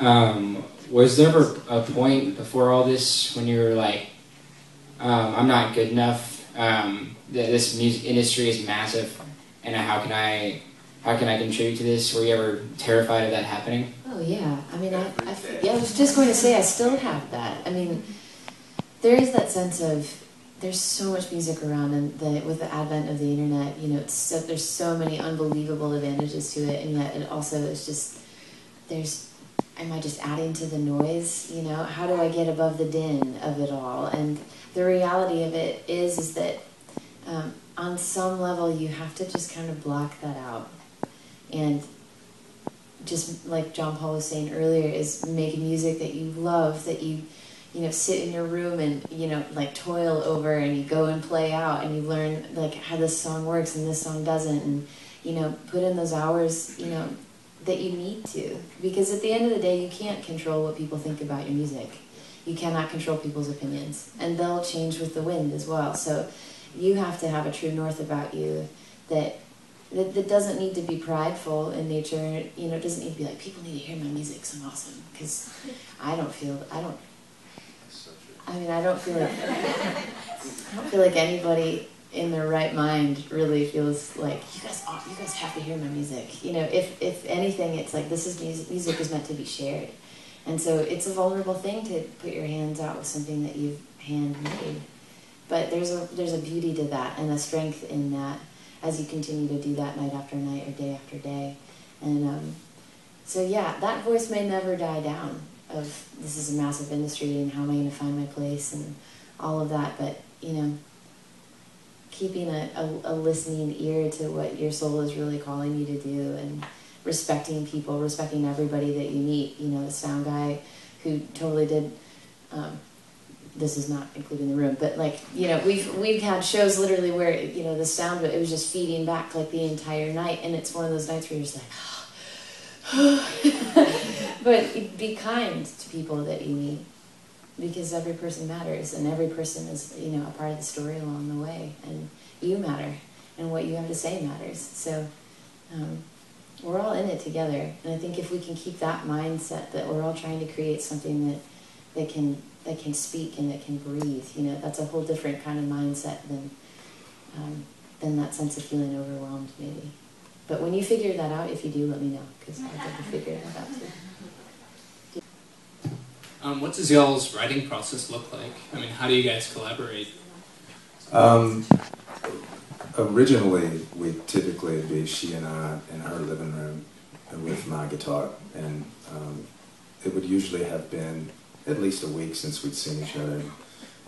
Was there ever a point before all this when you were like, I'm not good enough, this music industry is massive, and how can I contribute to this? Were you ever terrified of that happening? Oh yeah, I mean, I was just going to say I still have that. I mean, there is that sense of there's so much music around, and with the advent of the internet, you know, there's so many unbelievable advantages to it, and yet it also is just am I just adding to the noise? You know, how do I get above the din of it all? And the reality of it is that on some level you have to just kind of block that out, and just like John Paul was saying earlier, is make music that you love, that you know, sit in your room and, you know, like toil over, and you go and play out and you learn like how this song works and this song doesn't, and, you know, put in those hours, you know, that you need to, because at the end of the day you can't control what people think about your music. You cannot control people's opinions, and they'll change with the wind as well. So you have to have a true north about you that doesn't need to be prideful in nature. You know, it doesn't need to be like, people need to hear my music, so I'm awesome, because I don't feel like anybody in their right mind really feels like, you guys have to hear my music. You know, if anything, it's like, this is music is meant to be shared. And so it's a vulnerable thing to put your hands out with something that you've handmade. But there's a beauty to that, and a strength in that, as you continue to do that night after night or day after day. And so yeah, that voice may never die down of, this is a massive industry and how am I going to find my place and all of that. But, you know, keeping a listening ear to what your soul is really calling you to do, and respecting people, respecting everybody that you meet. You know, the sound guy who totally did, this is not including the room, but like, you know, we've had shows literally where, you know, the sound, it was just feeding back like the entire night, and it's one of those nights where you're just like, but be kind to people that you meet, because every person matters, and every person is, you know, a part of the story along the way, and you matter, and what you have to say matters. So we're all in it together, and I think if we can keep that mindset that we're all trying to create something that can speak and that can breathe, you know, that's a whole different kind of mindset than that sense of feeling overwhelmed, maybe. But when you figure that out, if you do, let me know, because I'd like to figure it out too. What does y'all's writing process look like? I mean, how do you guys collaborate? Originally, we typically would be she and I in her living room with my guitar, and it would usually have been at least a week since we'd seen each other.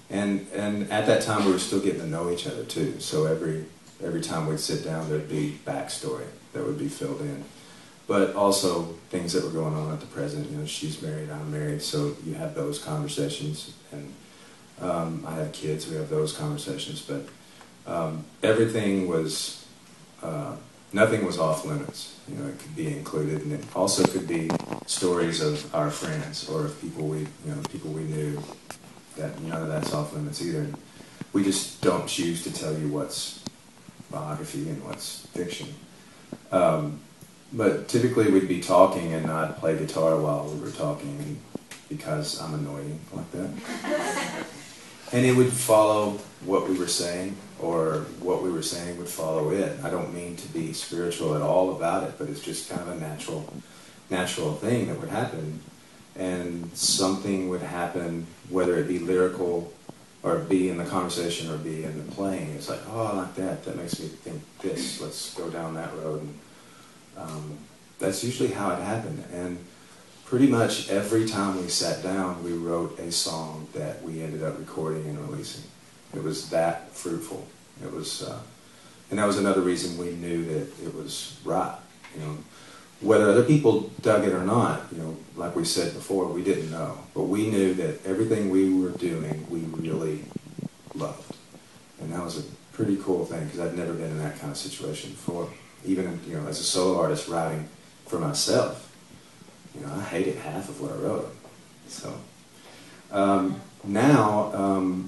And at that time, we were still getting to know each other too. So every time we'd sit down, there'd be backstory that would be filled in. But also things that were going on at the present. You know, she's married, I'm married, so you have those conversations. And I have kids, we have those conversations. But everything was, nothing was off limits. You know, it could be included, and it also could be stories of our friends or of people we knew. That none of that's off limits either. We just don't choose to tell you what's biography and what's fiction. But typically we'd be talking and I'd play guitar while we were talking, because I'm annoying like that. And it would follow what we were saying, or what we were saying would follow it. I don't mean to be spiritual at all about it, but it's just kind of a natural thing that would happen. And something would happen, whether it be lyrical, or be in the conversation, or be in the playing. It's like, oh, I like that. That makes me think this. Let's go down that road. And that's usually how it happened. And pretty much every time we sat down, we wrote a song that we ended up recording and releasing. It was that fruitful. It was, and that was another reason we knew that it was right. You know, whether other people dug it or not, you know, like we said before, we didn't know. But we knew that everything we were doing, we really loved. And that was a pretty cool thing, because I'd never been in that kind of situation before. Even, you know, as a solo artist writing for myself, you know, I hated half of what I wrote. So now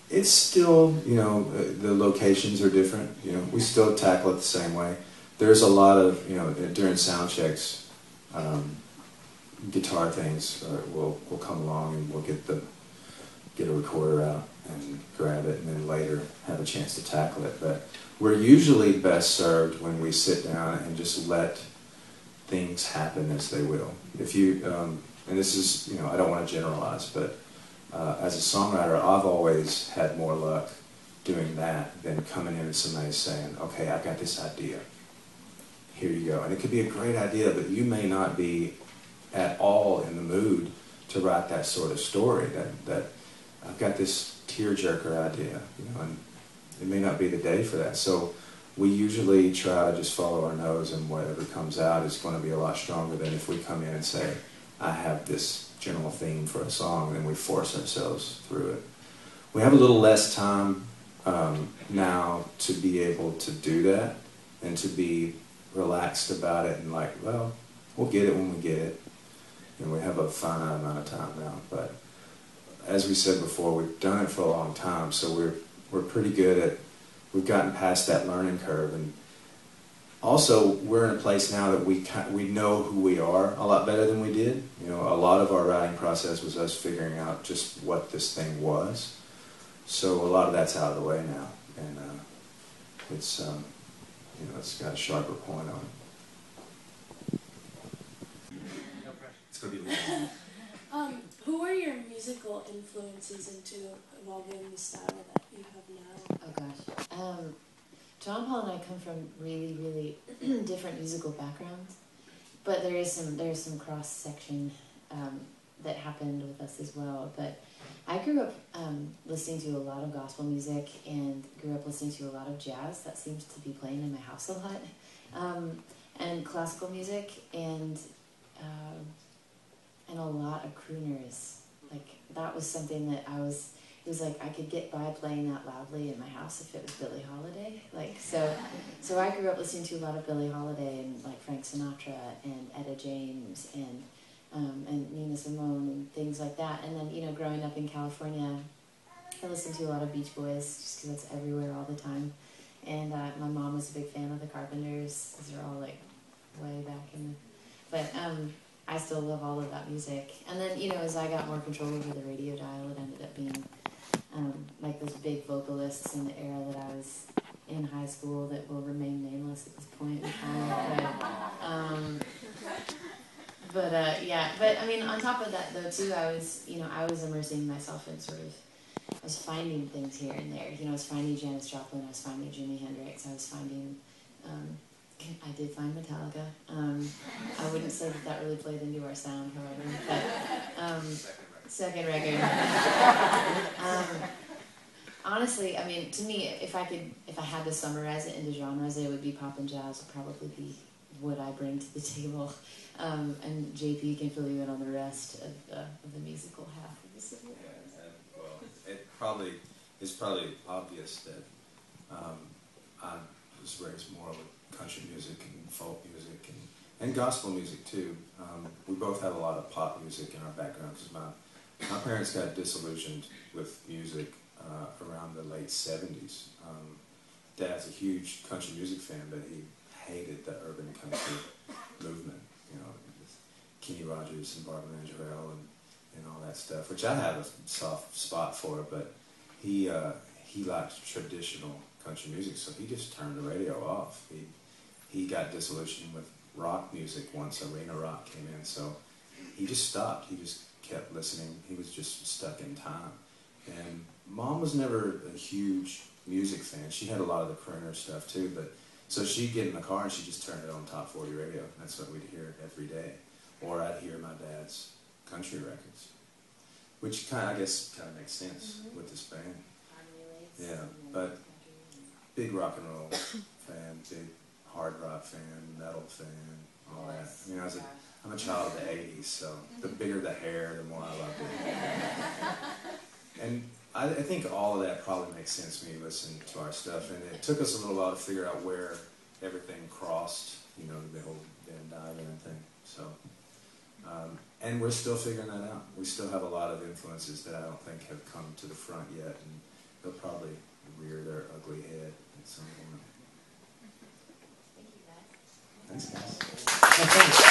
it's still, you know, the locations are different. You know, we still tackle it the same way. There's a lot of, you know, during sound checks, guitar things will come along, and we'll get a recorder out and grab it, and then later have a chance to tackle it. But we're usually best served when we sit down and just let things happen as they will. If you, and this is, I don't want to generalize, but as a songwriter, I've always had more luck doing that than coming in and somebody saying, okay, I've got this idea. Here you go. And it could be a great idea, but you may not be at all in the mood to write that sort of story. That I've got this tearjerker idea, and it may not be the day for that. So we usually try to just follow our nose, and whatever comes out is going to be a lot stronger than if we come in and say, I have this general theme for a song, and then we force ourselves through it. We have a little less time now to be able to do that and to be relaxed about it and like, well, we'll get it when we get it. And we have a finite amount of time now. But as we said before, we've done it for a long time, so we're pretty good at, we've gotten past that learning curve. And also, we're in a place now that we know who we are a lot better than we did. A lot of our writing process was us figuring out just what this thing was. So a lot of that's out of the way now, and it's it's got a sharper point on it. It's going to be long. Who are your musical influences into evolving the style that you have now? Oh gosh. John Paul and I come from really, really different musical backgrounds, but there's some cross section that happened with us as well. But I grew up listening to a lot of gospel music and grew up listening to a lot of jazz. That seems to be playing in my house a lot, and classical music and a lot of crooners. Like that was something that it was like I could get by playing that loudly in my house if it was Billie Holiday. So I grew up listening to a lot of Billie Holiday and like Frank Sinatra and Etta James and Nina Simone and things like that. And then growing up in California, I listened to a lot of Beach Boys just because it's everywhere all the time. And my mom was a big fan of the Carpenters. These are all like way back in the... But I still love all of that music. And then, as I got more control over the radio dial, it ended up being like those big vocalists in the era that I was in high school that will remain nameless at this point in time. But I mean, on top of that though too, I was immersing myself in I was finding things here and there. I was finding Janis Joplin, I was finding Jimi Hendrix, I was finding, I did find Metallica. I wouldn't say that really played into our sound, however, but second record. Honestly, I mean, to me, if I had to summarize it into genres, it would be pop and jazz would probably be what I bring to the table. And JP can fill you in on the rest of the musical half of the city. Well, it's probably obvious that I was raised more with country music and folk music and gospel music too. We both have a lot of pop music in our background because my parents got disillusioned with music around the late 70s. Dad's a huge country music fan, but he hated the urban country movement, Kenny Rogers and Barbara Mandrell and all that stuff, which I have a soft spot for, but he liked traditional country music, so he just turned the radio off. He got disillusioned with rock music once arena rock came in, so he just stopped. He just kept listening. He was just stuck in time. And Mom was never a huge music fan. She had a lot of the crooner stuff too, but so she'd get in the car and she'd just turn it on top 40 radio. That's what we'd hear every day. Or I'd hear my dad's country records, which I guess kind of makes sense with this band. Yeah, but big rock and roll fan, big hard rock fan, metal fan, all that. I mean, I'm a child of the 80s, so the bigger the hair, the more I loved it. And I think all of that probably makes sense when you listen to our stuff. And it took us a little while to figure out where everything crossed, the whole Venn diagram thing. So, and we're still figuring that out. We still have a lot of influences that I don't think have come to the front yet, and they'll probably rear their ugly head at some point. Thank you, guys. Thanks, guys.